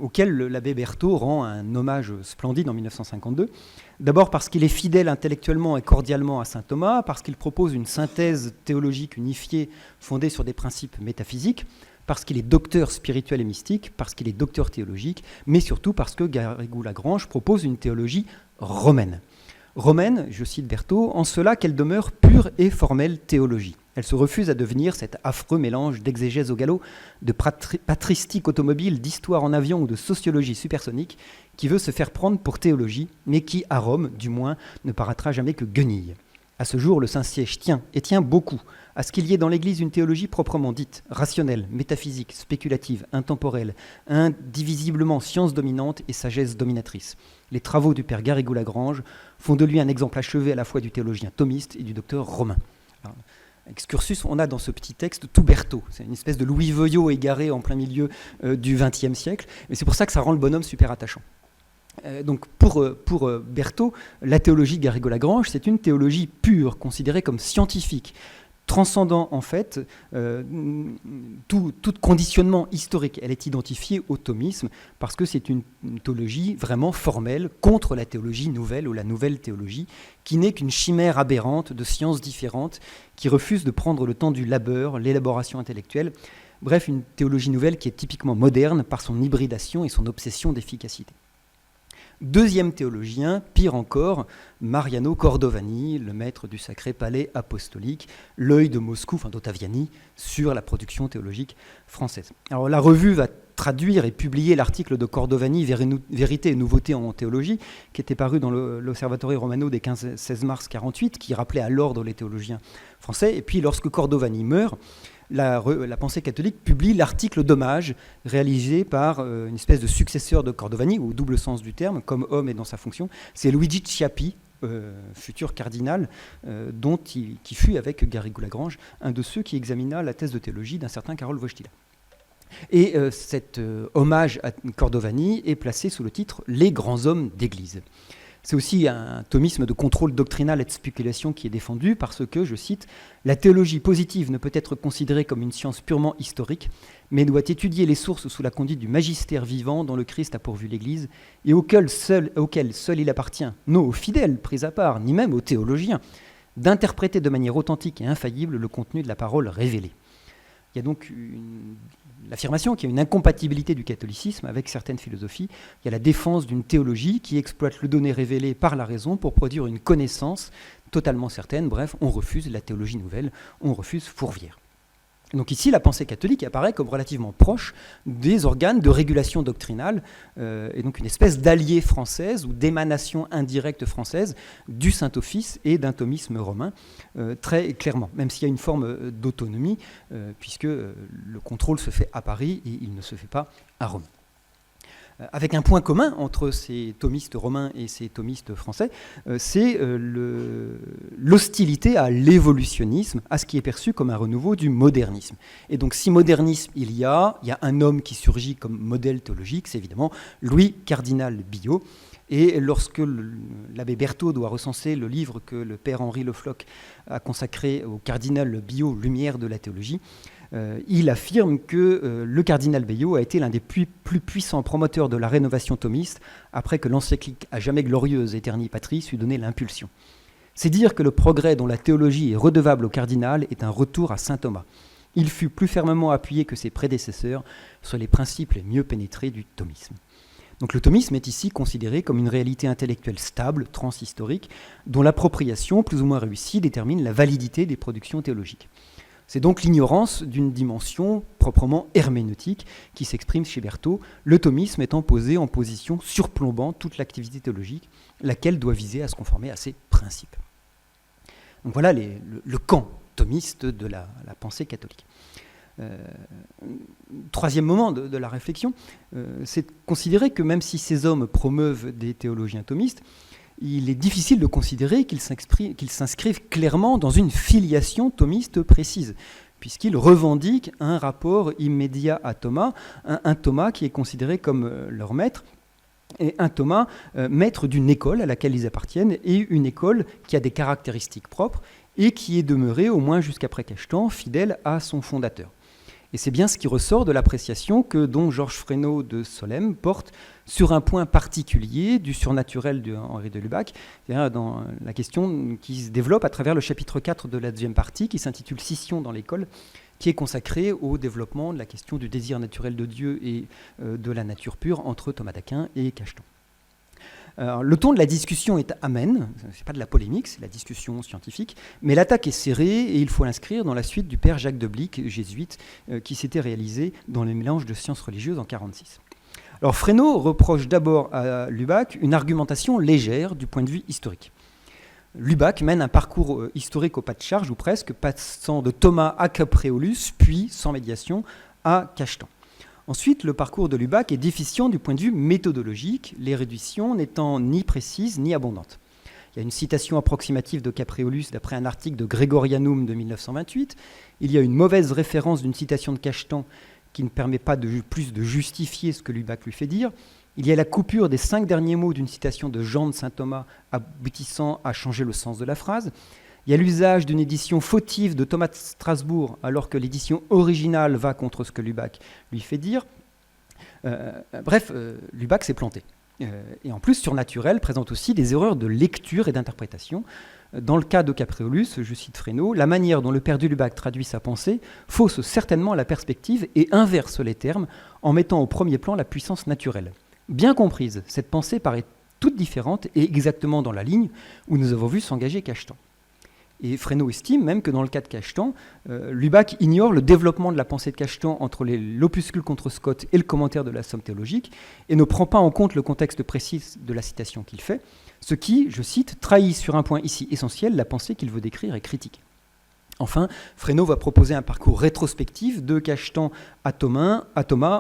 auquel l'abbé Berthaud rend un hommage splendide en 1952. D'abord parce qu'il est fidèle intellectuellement et cordialement à saint Thomas, parce qu'il propose une synthèse théologique unifiée fondée sur des principes métaphysiques, parce qu'il est docteur spirituel et mystique, parce qu'il est docteur théologique, mais surtout parce que Garrigou-Lagrange propose une théologie romaine. Romaine, je cite Berthaud, en cela qu'elle demeure pure et formelle théologie. Elle se refuse à devenir cet affreux mélange d'exégèse au galop, de patristique automobile, d'histoire en avion ou de sociologie supersonique qui veut se faire prendre pour théologie, mais qui, à Rome, du moins, ne paraîtra jamais que guenille. À ce jour, le Saint-Siège tient, et tient beaucoup, à ce qu'il y ait dans l'Église une théologie proprement dite, rationnelle, métaphysique, spéculative, intemporelle, indivisiblement science dominante et sagesse dominatrice. Les travaux du père Garrigou-Lagrange font de lui un exemple achevé à la fois du théologien thomiste et du docteur romain. Alors, excursus, on a dans ce petit texte tout Berthaud. C'est une espèce de Louis Veuillot égaré en plein milieu du XXe siècle, et c'est pour ça que ça rend le bonhomme super attachant. Donc pour Berthaud, la théologie de Garrigou-Lagrange, c'est une théologie pure, considérée comme scientifique, transcendant en fait tout conditionnement historique. Elle est identifiée au thomisme parce que c'est une théologie vraiment formelle contre la théologie nouvelle ou la nouvelle théologie, qui n'est qu'une chimère aberrante de sciences différentes, qui refuse de prendre le temps du labeur, l'élaboration intellectuelle. Bref, une théologie nouvelle qui est typiquement moderne par son hybridation et son obsession d'efficacité. Deuxième théologien, pire encore, Mariano Cordovani, le maître du Sacré Palais Apostolique, l'œil de Moscou, enfin d'Ottaviani, sur la production théologique française. Alors la revue va traduire et publier l'article de Cordovani, Vérité et nouveauté en théologie, qui était paru dans l'Osservatore Romano des 15-16 mars 1948, qui rappelait à l'ordre les théologiens français. Et puis lorsque Cordovani meurt, la pensée catholique publie l'article d'hommage réalisé par une espèce de successeur de Cordovani, au double sens du terme, comme homme et dans sa fonction. C'est Luigi Chiappi, futur cardinal, qui fut avec Garrigou-Lagrange un de ceux qui examina la thèse de théologie d'un certain Karol Wojtyla. Et cet hommage à Cordovani est placé sous le titre « Les grands hommes d'Église ». C'est aussi un thomisme de contrôle doctrinal et de spéculation qui est défendu parce que, je cite, « La théologie positive ne peut être considérée comme une science purement historique, mais doit étudier les sources sous la conduite du magistère vivant dont le Christ a pourvu l'Église et auquel seul il appartient, non aux fidèles pris à part, ni même aux théologiens, d'interpréter de manière authentique et infaillible le contenu de la parole révélée. » Il y a donc l'affirmation qu'il y a une incompatibilité du catholicisme avec certaines philosophies. Il y a la défense d'une théologie qui exploite le donné révélé par la raison pour produire une connaissance totalement certaine. Bref, on refuse la théologie nouvelle, on refuse Fourvière. Donc ici, la pensée catholique apparaît comme relativement proche des organes de régulation doctrinale, et donc une espèce d'alliée française ou d'émanation indirecte française du Saint-Office et d'un thomisme romain, très clairement, même s'il y a une forme d'autonomie, puisque le contrôle se fait à Paris et il ne se fait pas à Rome. Avec un point commun entre ces thomistes romains et ces thomistes français, c'est l'hostilité à l'évolutionnisme, à ce qui est perçu comme un renouveau du modernisme. Et donc si modernisme il y a un homme qui surgit comme modèle théologique, c'est évidemment Louis Cardinal Billot. Et lorsque l'abbé Berthaud doit recenser le livre que le père Henri Le Floch a consacré au cardinal Billot, Lumière de la théologie, il affirme que le cardinal Billot a été l'un des plus puissants promoteurs de la rénovation thomiste après que l'encyclique à jamais glorieuse Aeterni Patris eut donné l'impulsion. C'est dire que le progrès dont la théologie est redevable au cardinal est un retour à saint Thomas. Il fut plus fermement appuyé que ses prédécesseurs sur les principes les mieux pénétrés du thomisme. Donc le thomisme est ici considéré comme une réalité intellectuelle stable, transhistorique, dont l'appropriation, plus ou moins réussie, détermine la validité des productions théologiques. C'est donc l'ignorance d'une dimension proprement herméneutique qui s'exprime chez Berthaud, le thomisme étant posé en position surplombant toute l'activité théologique, laquelle doit viser à se conformer à ses principes. Donc voilà le camp thomiste de la pensée catholique. Troisième moment de la réflexion, c'est de considérer que même si ces hommes promeuvent des théologiens thomistes, il est difficile de considérer qu'ils s'inscrivent clairement dans une filiation thomiste précise, puisqu'ils revendiquent un rapport immédiat à Thomas, un Thomas qui est considéré comme leur maître, et un Thomas maître d'une école à laquelle ils appartiennent, et une école qui a des caractéristiques propres, et qui est demeurée, au moins jusqu'après Cachetan, fidèle à son fondateur. Et c'est bien ce qui ressort de l'appréciation que dont Georges Fresneau de Solesmes porte sur un point particulier du surnaturel de Henri de Lubac, c'est-à-dire dans la question qui se développe à travers le chapitre 4 de la deuxième partie, qui s'intitule « Scission dans l'école », qui est consacré au développement de la question du désir naturel de Dieu et de la nature pure entre Thomas d'Aquin et Cachetan. Alors, le ton de la discussion est amène, ce n'est pas de la polémique, c'est la discussion scientifique, mais l'attaque est serrée et il faut l'inscrire dans la suite du père Jacques de Blic, jésuite, qui s'était réalisé dans le mélange de sciences religieuses en 1946. Alors Fresneau reproche d'abord à Lubac une argumentation légère du point de vue historique. Lubac mène un parcours historique au pas de charge, ou presque, passant de Thomas à Capréolus, puis, sans médiation, à Cachetan. Ensuite, le parcours de Lubac est déficient du point de vue méthodologique, l'érudition n'étant ni précise ni abondante. Il y a une citation approximative de Capréolus d'après un article de Gregorianum de 1928. Il y a une mauvaise référence d'une citation de Cachetan qui ne permet pas plus de justifier ce que Lubac lui fait dire. Il y a la coupure des 5 derniers mots d'une citation de Jean de Saint-Thomas aboutissant à changer le sens de la phrase. Il y a l'usage d'une édition fautive de Thomas de Strasbourg alors que l'édition originale va contre ce que Lubac lui fait dire. Lubac s'est planté. Et en plus, Surnaturel présente aussi des erreurs de lecture et d'interprétation. Dans le cas de Capréolus, je cite Fresnaud, la manière dont le père du Lubac traduit sa pensée fausse certainement la perspective et inverse les termes en mettant au premier plan la puissance naturelle. Bien comprise, cette pensée paraît toute différente et exactement dans la ligne où nous avons vu s'engager Cachetan. Et Fresnaud estime même que dans le cas de Cachetan, Lubac ignore le développement de la pensée de Cachetan entre l'opuscule contre Scott et le commentaire de la Somme théologique et ne prend pas en compte le contexte précis de la citation qu'il fait, ce qui, je cite, trahit sur un point ici essentiel la pensée qu'il veut décrire et critiquer. Enfin, Fresnaud va proposer un parcours rétrospectif de Cachetan à Thomas,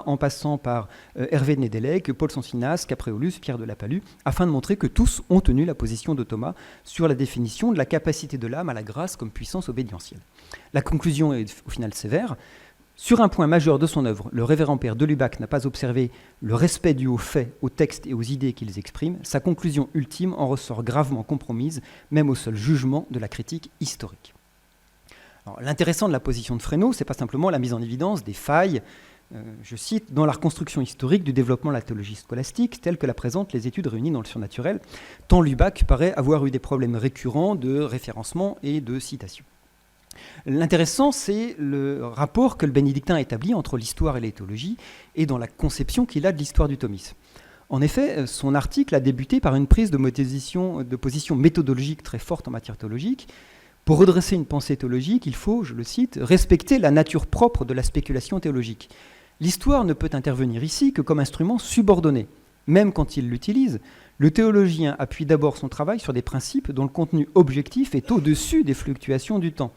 en passant par Hervé de Nédélec, Paul Sansinas, Capréolus, Pierre de la Palue, afin de montrer que tous ont tenu la position de Thomas sur la définition de la capacité de l'âme à la grâce comme puissance obédientielle. La conclusion est au final sévère. Sur un point majeur de son œuvre, le révérend père de Lubac n'a pas observé le respect dû aux faits, aux textes et aux idées qu'ils expriment. Sa conclusion ultime en ressort gravement compromise, même au seul jugement de la critique historique. Alors, l'intéressant de la position de Fresnaud, ce n'est pas simplement la mise en évidence des failles, je cite, dans la reconstruction historique du développement de la théologie scolastique, telle que la présentent les études réunies dans le surnaturel, tant Lubac paraît avoir eu des problèmes récurrents de référencement et de citation. L'intéressant, c'est le rapport que le bénédictin a établi entre l'histoire et l'éthologie et dans la conception qu'il a de l'histoire du thomisme. En effet, son article a débuté par une prise de position méthodologique très forte en matière théologique. Pour redresser une pensée théologique, il faut, je le cite, respecter la nature propre de la spéculation théologique. L'histoire ne peut intervenir ici que comme instrument subordonné. Même quand il l'utilise, le théologien appuie d'abord son travail sur des principes dont le contenu objectif est au-dessus des fluctuations du temps.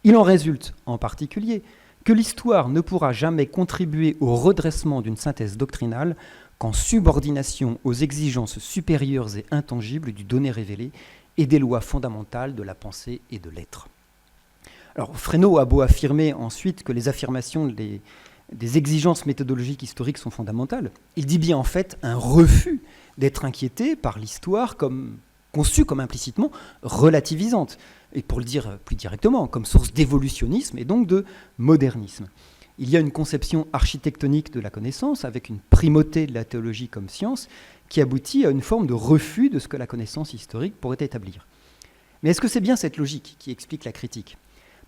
Il en résulte, en particulier, que l'histoire ne pourra jamais contribuer au redressement d'une synthèse doctrinale qu'en subordination aux exigences supérieures et intangibles du donné révélé et des lois fondamentales de la pensée et de l'être. Alors, Fresnaud a beau affirmer ensuite que les affirmations des exigences méthodologiques historiques sont fondamentales, il dit bien en fait un refus d'être inquiété par l'histoire conçue comme implicitement relativisante, et pour le dire plus directement, comme source d'évolutionnisme et donc de modernisme. Il y a une conception architectonique de la connaissance, avec une primauté de la théologie comme science, qui aboutit à une forme de refus de ce que la connaissance historique pourrait établir. Mais est-ce que c'est bien cette logique qui explique la critique ?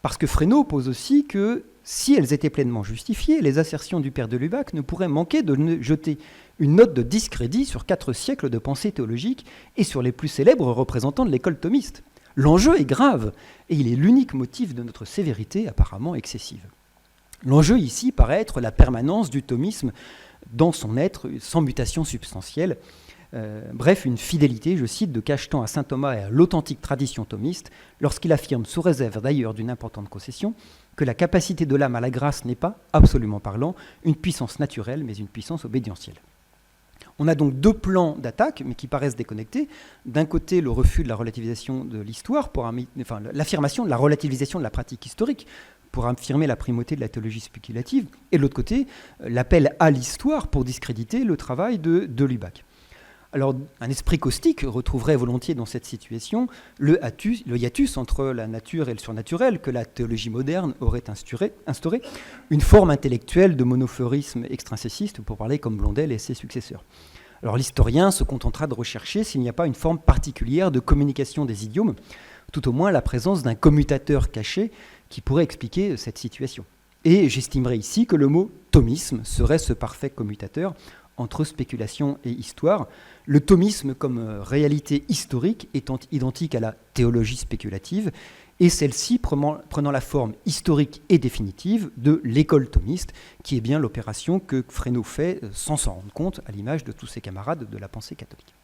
Parce que Fresnaud pose aussi que, si elles étaient pleinement justifiées, les assertions du père de Lubac ne pourraient manquer de jeter une note de discrédit sur 4 siècles de pensée théologique et sur les plus célèbres représentants de l'école thomiste. L'enjeu est grave, et il est l'unique motif de notre sévérité apparemment excessive. L'enjeu ici paraît être la permanence du thomisme dans son être, sans mutation substantielle. Bref, une fidélité, je cite, de Cachetan à saint Thomas et à l'authentique tradition thomiste, lorsqu'il affirme, sous réserve d'ailleurs d'une importante concession, que la capacité de l'âme à la grâce n'est pas, absolument parlant, une puissance naturelle, mais une puissance obédientielle. On a donc 2 plans d'attaque, mais qui paraissent déconnectés. D'un côté, le refus de la relativisation de l'histoire, l'affirmation de la relativisation de la pratique historique, pour affirmer la primauté de la théologie spéculative, et de l'autre côté, l'appel à l'histoire pour discréditer le travail de Lubac. Alors, un esprit caustique retrouverait volontiers dans cette situation le hiatus entre la nature et le surnaturel que la théologie moderne aurait instauré, une forme intellectuelle de monophorisme extrinséciste, pour parler comme Blondel et ses successeurs. Alors, l'historien se contentera de rechercher s'il n'y a pas une forme particulière de communication des idiomes, tout au moins la présence d'un commutateur caché qui pourrait expliquer cette situation. Et j'estimerais ici que le mot thomisme serait ce parfait commutateur entre spéculation et histoire, le thomisme comme réalité historique étant identique à la théologie spéculative, et celle-ci prenant la forme historique et définitive de l'école thomiste, qui est bien l'opération que Fresnaud fait sans s'en rendre compte, à l'image de tous ses camarades de la pensée catholique.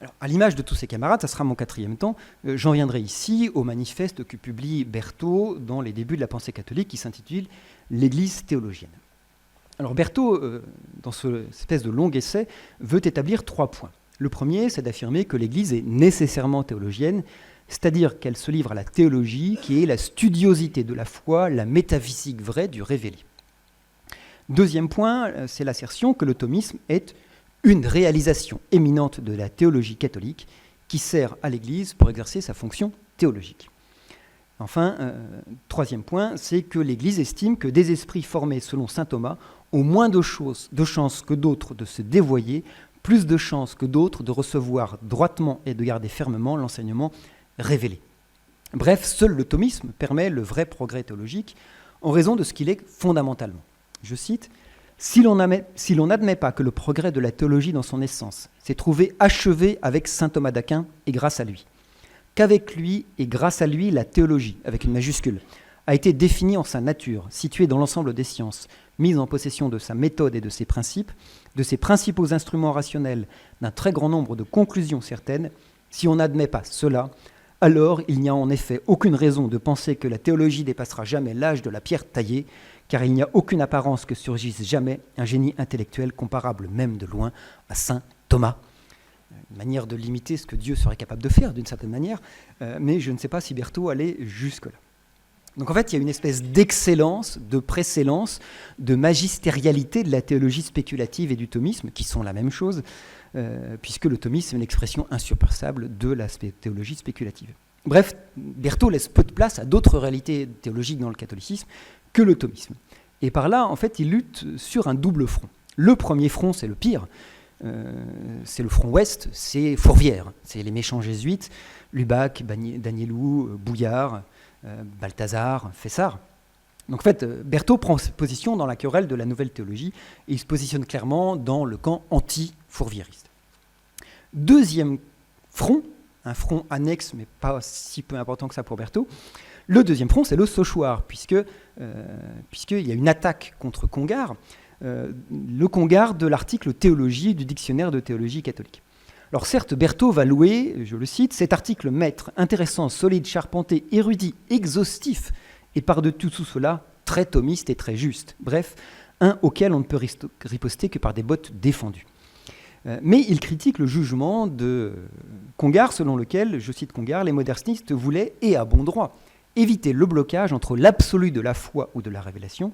Alors, à l'image de tous ses camarades, ça sera mon quatrième temps, j'en viendrai ici au manifeste que publie Berthaud dans les débuts de la pensée catholique qui s'intitule « L'Église théologienne ». Alors Berthaud, dans cette espèce de long essai, veut établir 3 points. Le premier, c'est d'affirmer que l'Église est nécessairement théologienne, c'est-à-dire qu'elle se livre à la théologie, qui est la studiosité de la foi, la métaphysique vraie du révélé. Deuxième point, c'est l'assertion que le thomisme est une réalisation éminente de la théologie catholique qui sert à l'Église pour exercer sa fonction théologique. Enfin, troisième point, c'est que l'Église estime que des esprits formés selon saint Thomas ont moins de chances que d'autres de se dévoyer, plus de chances que d'autres de recevoir droitement et de garder fermement l'enseignement révélé. Bref, seul le thomisme permet le vrai progrès théologique en raison de ce qu'il est fondamentalement. Je cite, « Si l'on n'admet pas que le progrès de la théologie dans son essence s'est trouvé achevé avec saint Thomas d'Aquin et grâce à lui, qu'avec lui et grâce à lui la théologie, avec une majuscule, a été définie en sa nature, située dans l'ensemble des sciences, mise en possession de sa méthode et de ses principes, de ses principaux instruments rationnels, d'un très grand nombre de conclusions certaines, si on n'admet pas cela, alors il n'y a en effet aucune raison de penser que la théologie dépassera jamais l'âge de la pierre taillée, car il n'y a aucune apparence que surgisse jamais un génie intellectuel comparable même de loin à saint Thomas. Une manière de limiter ce que Dieu serait capable de faire d'une certaine manière, mais je ne sais pas si Berthaud allait jusque-là. Donc en fait, il y a une espèce d'excellence, de précellence, de magistérialité de la théologie spéculative et du thomisme, qui sont la même chose, puisque le thomisme est une expression insurpassable de la théologie spéculative. Bref, Berthaud laisse peu de place à d'autres réalités théologiques dans le catholicisme que le thomisme. Et par là, en fait, il lutte sur un double front. Le premier front, c'est le pire, c'est le front ouest, c'est Fourvière, c'est les méchants jésuites, Lubac, Danielou, Bouillard, Balthazar, Fessard. Donc en fait, Berthaud prend position dans la querelle de la nouvelle théologie et il se positionne clairement dans le camp anti-fourviériste. Deuxième front, un front annexe mais pas si peu important que ça pour Berthaud, le deuxième front c'est le Sauchoir, puisqu'il y a une attaque contre Congar, le Congar de l'article théologie du dictionnaire de théologie catholique. Alors certes, Berthaud va louer, je le cite, cet article maître, intéressant, solide, charpenté, érudit, exhaustif, et par-dessus tout cela, très thomiste et très juste. Bref, un auquel on ne peut riposter que par des bottes défendues. Mais il critique le jugement de Congar, selon lequel, je cite Congar, les modernistes voulaient, et à bon droit, éviter le blocage entre l'absolu de la foi ou de la révélation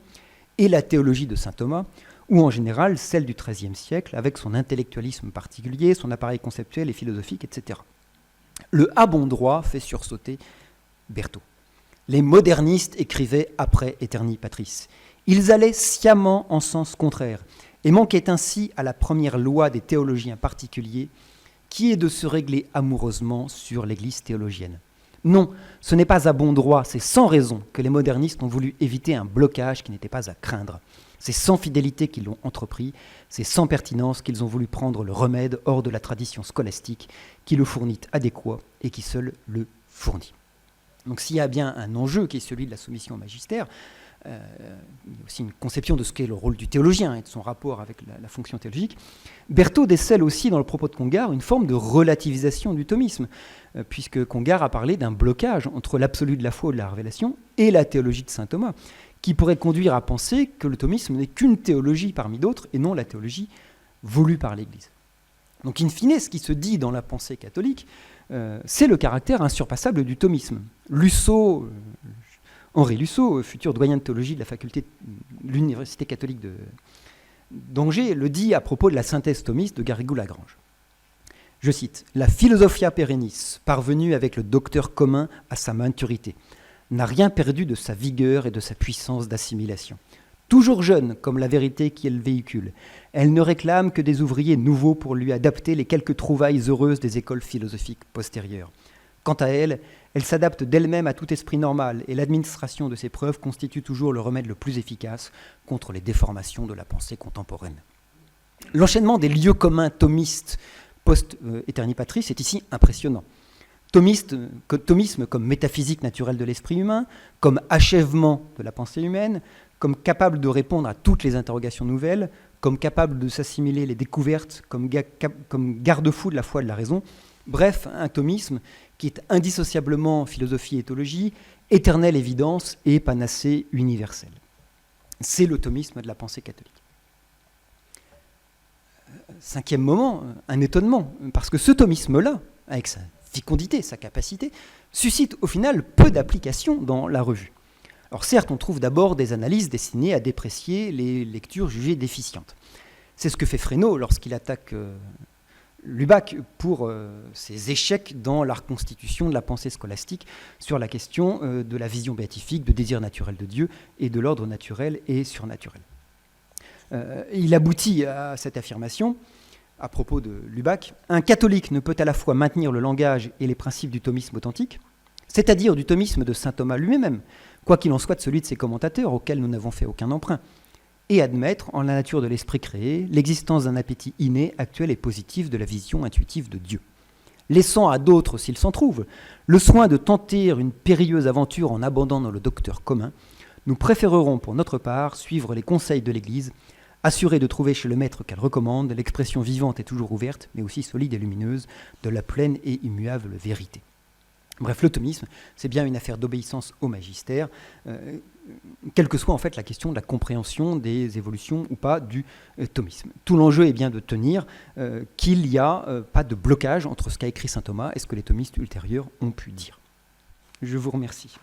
et la théologie de saint Thomas, ou en général celle du XIIIe siècle, avec son intellectualisme particulier, son appareil conceptuel et philosophique, etc. Le à bon droit fait sursauter Berthaud. Les modernistes écrivaient après Aeterni Patris. Ils allaient sciemment en sens contraire et manquaient ainsi à la première loi des théologiens particuliers, qui est de se régler amoureusement sur l'Église théologienne. Non, ce n'est pas à bon droit, c'est sans raison que les modernistes ont voulu éviter un blocage qui n'était pas à craindre. C'est sans fidélité qu'ils l'ont entrepris, c'est sans pertinence qu'ils ont voulu prendre le remède hors de la tradition scolastique qui le fournit adéquat et qui seul le fournit. Donc s'il y a bien un enjeu qui est celui de la soumission au magistère, il y a aussi une conception de ce qu'est le rôle du théologien et de son rapport avec la fonction théologique. Berthaud décèle aussi dans le propos de Congar une forme de relativisation du thomisme, puisque Congar a parlé d'un blocage entre l'absolu de la foi ou de la révélation et la théologie de saint Thomas, qui pourrait conduire à penser que le thomisme n'est qu'une théologie parmi d'autres et non la théologie voulue par l'Église. Donc in fine, ce qui se dit dans la pensée catholique, c'est le caractère insurpassable du thomisme. Henri Lusseau, futur doyen de théologie de la faculté de l'Université catholique d'Angers, le dit à propos de la synthèse thomiste de Garrigou-Lagrange. Je cite, « La philosophia perennis, parvenue avec le docteur commun à sa maturité, n'a rien perdu de sa vigueur et de sa puissance d'assimilation. Toujours jeune comme la vérité qu'elle véhicule, elle ne réclame que des ouvriers nouveaux pour lui adapter les quelques trouvailles heureuses des écoles philosophiques postérieures. Quant à elle, elle s'adapte d'elle-même à tout esprit normal et l'administration de ses preuves constitue toujours le remède le plus efficace contre les déformations de la pensée contemporaine. » L'enchaînement des lieux communs thomistes post-Aeterni Patris est ici impressionnant. Thomisme comme métaphysique naturelle de l'esprit humain, comme achèvement de la pensée humaine, comme capable de répondre à toutes les interrogations nouvelles, comme capable de s'assimiler les découvertes, comme garde-fou de la foi et de la raison. Bref, un thomisme qui est indissociablement philosophie et théologie, éternelle évidence et panacée universelle. C'est le thomisme de la pensée catholique. Cinquième moment, un étonnement, parce que ce thomisme-là, avec sa fécondité, sa capacité, suscite au final peu d'applications dans la revue. Alors certes, on trouve d'abord des analyses destinées à déprécier les lectures jugées déficientes. C'est ce que fait Fresnaud lorsqu'il attaque Lubac pour ses échecs dans la reconstitution de la pensée scolastique sur la question de la vision béatifique, de désir naturel de Dieu et de l'ordre naturel et surnaturel. Il aboutit à cette affirmation à propos de Lubac. Un catholique ne peut à la fois maintenir le langage et les principes du thomisme authentique, c'est-à-dire du thomisme de saint Thomas lui-même, quoi qu'il en soit de celui de ses commentateurs auxquels nous n'avons fait aucun emprunt, et admettre en la nature de l'esprit créé l'existence d'un appétit inné, actuel et positif de la vision intuitive de Dieu. Laissant à d'autres, s'ils s'en trouvent, le soin de tenter une périlleuse aventure en abandonnant le docteur commun, nous préférerons pour notre part suivre les conseils de l'Église, assurés de trouver chez le maître qu'elle recommande l'expression vivante et toujours ouverte, mais aussi solide et lumineuse, de la pleine et immuable vérité. Bref, le thomisme, c'est bien une affaire d'obéissance au magistère, quelle que soit en fait la question de la compréhension des évolutions ou pas du thomisme. Tout l'enjeu est bien de tenir qu'il n'y a pas de blocage entre ce qu'a écrit saint Thomas et ce que les thomistes ultérieurs ont pu dire. Je vous remercie.